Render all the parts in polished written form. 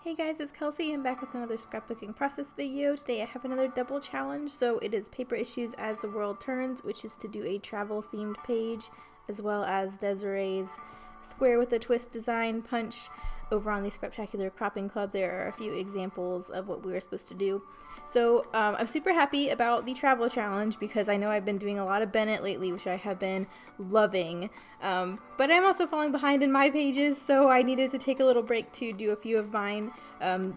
Hey guys, it's Kelsey. I'm back with another scrapbooking process video. Today I have another double challenge. So it is paper issues as the world turns, which is to do a travel themed page, as well as Desiree's square with a twist design punch. Over on the Scaptacular Cropping Club, there are a few examples of what we were supposed to do. So I'm super happy about the travel challenge because I know I've been doing a lot of Bennet lately, which I have been loving. But I'm also falling behind in my pages, so I needed to take a little break to do a few of mine.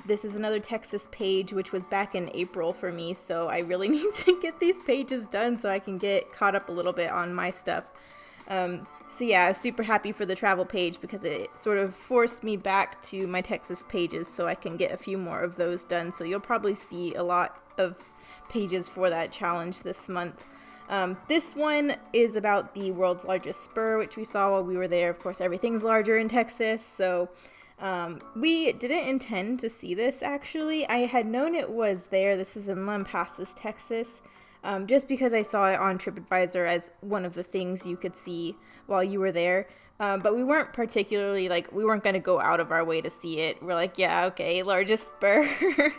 This is another Texas page, which was back in April for me, so I really need to get these pages done so I can get caught up a little bit on my stuff. So yeah, I was super happy for the travel page because it sort of forced me back to my Texas pages so I can get a few more of those done. So you'll probably see a lot of pages for that challenge this month. This one is about the world's largest spur, which we saw while we were there. Of course, everything's larger in Texas, so we didn't intend to see this actually. I had known it was there. This is in Lampasas, Texas. Just because I saw it on TripAdvisor as one of the things you could see while you were there. But we weren't particularly, we weren't going to go out of our way to see it. We're like, yeah, okay, largest spur.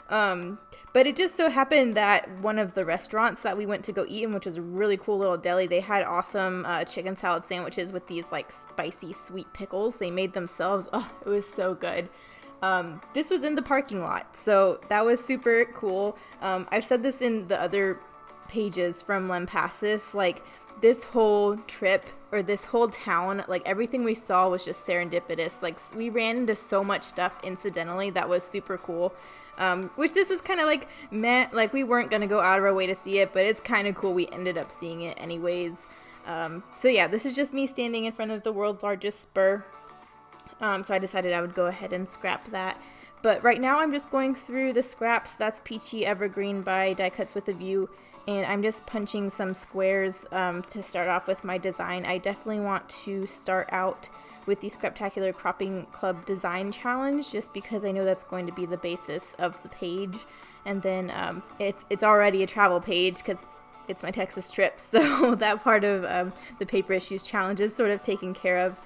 But it just so happened that one of the restaurants that we went to go eat in, which was a really cool little deli, they had awesome chicken salad sandwiches with these, spicy sweet pickles they made themselves. Oh, it was so good. This was in the parking lot, so that was super cool. I've said this in the other pages from Lampasas, this whole trip or this whole town, everything we saw was just serendipitous. We ran into so much stuff incidentally that was super cool. Which this was kind of meant we weren't gonna go out of our way to see it, but it's kind of cool we ended up seeing it anyways. So yeah, this is just me standing in front of the world's largest spur. So I decided I would go ahead and scrap that. But right now I'm just going through the scraps. That's Peachy Evergreen by Die Cuts with a View. And I'm just punching some squares to start off with my design. I definitely want to start out with the Scaptacular Cropping Club design challenge, just because I know that's going to be the basis of the page. And then it's already a travel page because it's my Texas trip. So that part of the paper issues challenge is sort of taken care of.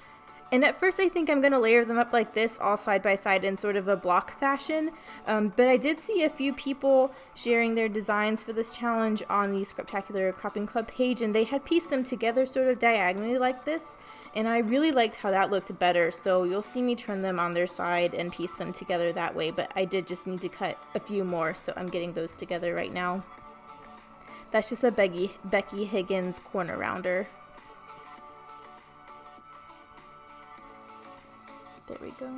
And at first I think I'm going to layer them up like this, all side by side in sort of a block fashion. But I did see a few people sharing their designs for this challenge on the Scaptacular Cropping Club page, and they had pieced them together sort of diagonally like this. And I really liked how that looked better, so you'll see me turn them on their side and piece them together that way. But I did just need to cut a few more, so I'm getting those together right now. That's just a Becky Higgins corner rounder. There we go.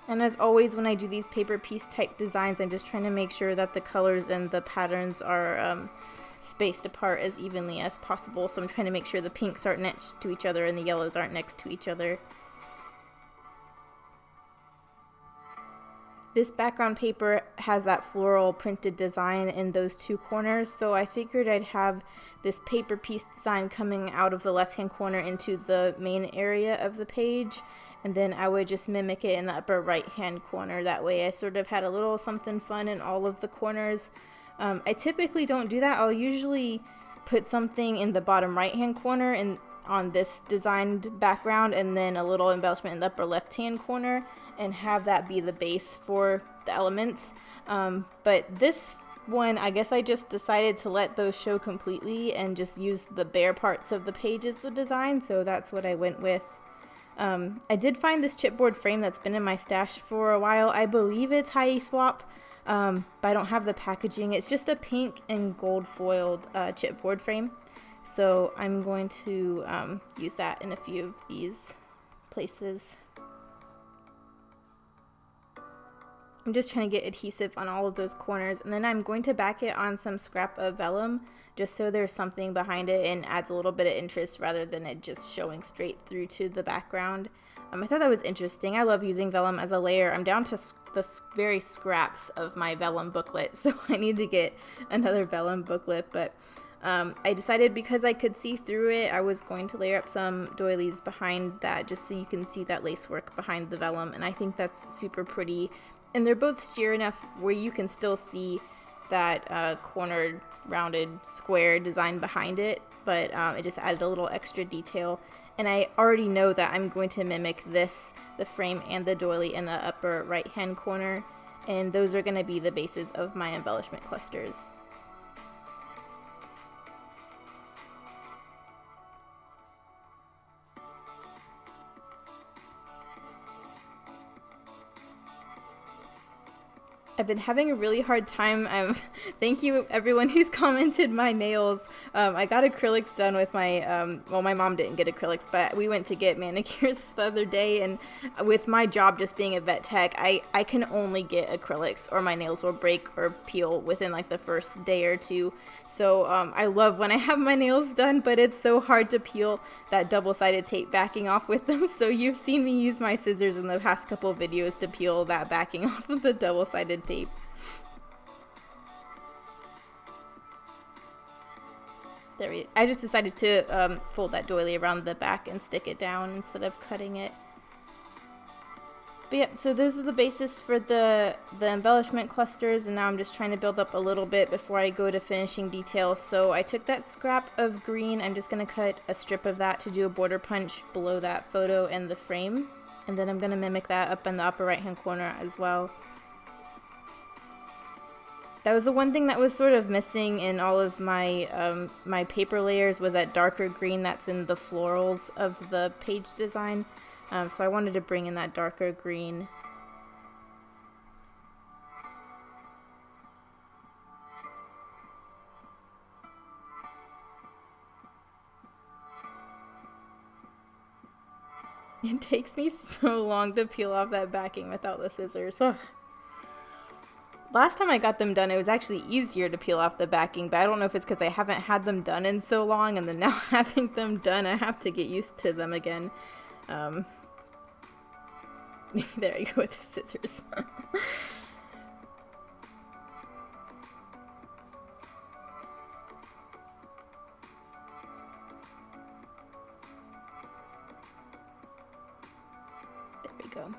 And as always, when I do these paper piece type designs, I'm just trying to make sure that the colors and the patterns are spaced apart as evenly as possible. So I'm trying to make sure the pinks aren't next to each other and the yellows aren't next to each other. This background paper has that floral printed design in those two corners, so I figured I'd have this paper piece design coming out of the left-hand corner into the main area of the page, and then I would just mimic it in the upper right-hand corner. That way I sort of had a little something fun in all of the corners. I typically don't do that. I'll usually put something in the bottom right-hand corner and on this designed background, and then a little embellishment in the upper left-hand corner, and have that be the base for the elements. But this one, I guess I just decided to let those show completely and just use the bare parts of the page as the design, so that's what I went with. I did find this chipboard frame that's been in my stash for a while. I believe it's High Swap, but I don't have the packaging. It's just a pink and gold foiled chipboard frame. So I'm going to use that in a few of these places. I'm just trying to get adhesive on all of those corners, and then I'm going to back it on some scrap of vellum just so there's something behind it and adds a little bit of interest rather than it just showing straight through to the background. I thought that was interesting. I love using vellum as a layer. I'm down to the very scraps of my vellum booklet, so I need to get another vellum booklet, but I decided because I could see through it, I was going to layer up some doilies behind that just so you can see that lace work behind the vellum, and I think that's super pretty. And they're both sheer enough where you can still see that cornered, rounded, square design behind it, but it just added a little extra detail. And I already know that I'm going to mimic this, the frame and the doily in the upper right hand corner, and those are going to be the bases of my embellishment clusters. I've been having a really hard time. Thank you everyone who's commented my nails. I got acrylics done with my, well, my mom didn't get acrylics, but we went to get manicures the other day, and with my job just being a vet tech, I can only get acrylics or my nails will break or peel within like the first day or two. So I love when I have my nails done, but it's so hard to peel that double-sided tape backing off with them. So you've seen me use my scissors in the past couple videos to peel that backing off of the double-sided tape. I just decided to fold that doily around the back and stick it down instead of cutting it. But yeah, so those are the basis for the embellishment clusters, and now I'm just trying to build up a little bit before I go to finishing details. So I took that scrap of green, I'm just going to cut a strip of that to do a border punch below that photo and the frame, and then I'm going to mimic that up in the upper right hand corner as well. That was the one thing that was sort of missing in all of my my paper layers, was that darker green that's in the florals of the page design. So I wanted to bring in that darker green. It takes me so long to peel off that backing without the scissors. Ugh. Last time I got them done, it was actually easier to peel off the backing, but I don't know if it's because I haven't had them done in so long, and then now having them done, I have to get used to them again. There I go with the scissors. There we go.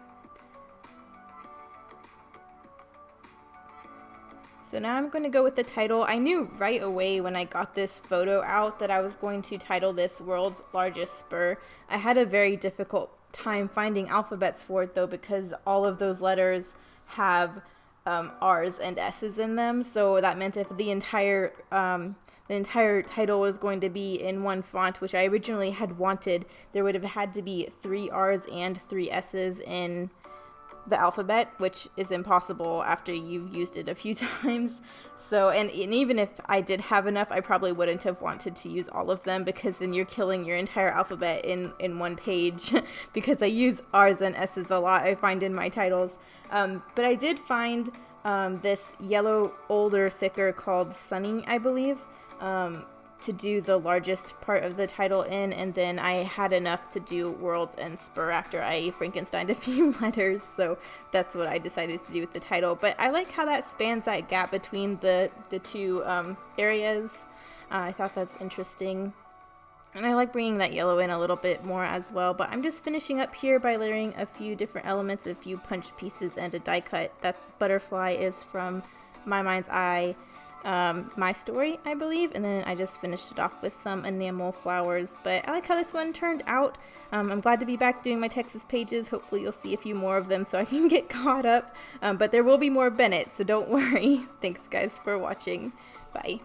So now I'm going to go with the title. I knew right away when I got this photo out that I was going to title this World's Largest Spur. I had a very difficult time finding alphabets for it though, because all of those letters have R's and S's in them. So that meant if the entire title was going to be in one font, which I originally had wanted, there would have had to be 3 R's and 3 S's in the alphabet, which is impossible after you've used it a few times. So, and even if I did have enough, I probably wouldn't have wanted to use all of them, because then you're killing your entire alphabet in one page. Because I use R's and S's a lot, I find, in my titles. But I did find this yellow, older, thicker called Sunny, I believe, to do the largest part of the title in, and then I had enough to do Worlds and Spur after I Frankensteined a few letters, so that's what I decided to do with the title. But I like how that spans that gap between the two areas. I thought that's interesting. And I like bringing that yellow in a little bit more as well, but I'm just finishing up here by layering a few different elements, a few punch pieces, and a die cut. That butterfly is from My Mind's Eye, My Story, I believe, and then I just finished it off with some enamel flowers. But I like how this one turned out. I'm glad to be back doing my Texas pages. Hopefully you'll see a few more of them so I can get caught up, but there will be more Bennet, so don't worry. Thanks guys for watching. Bye.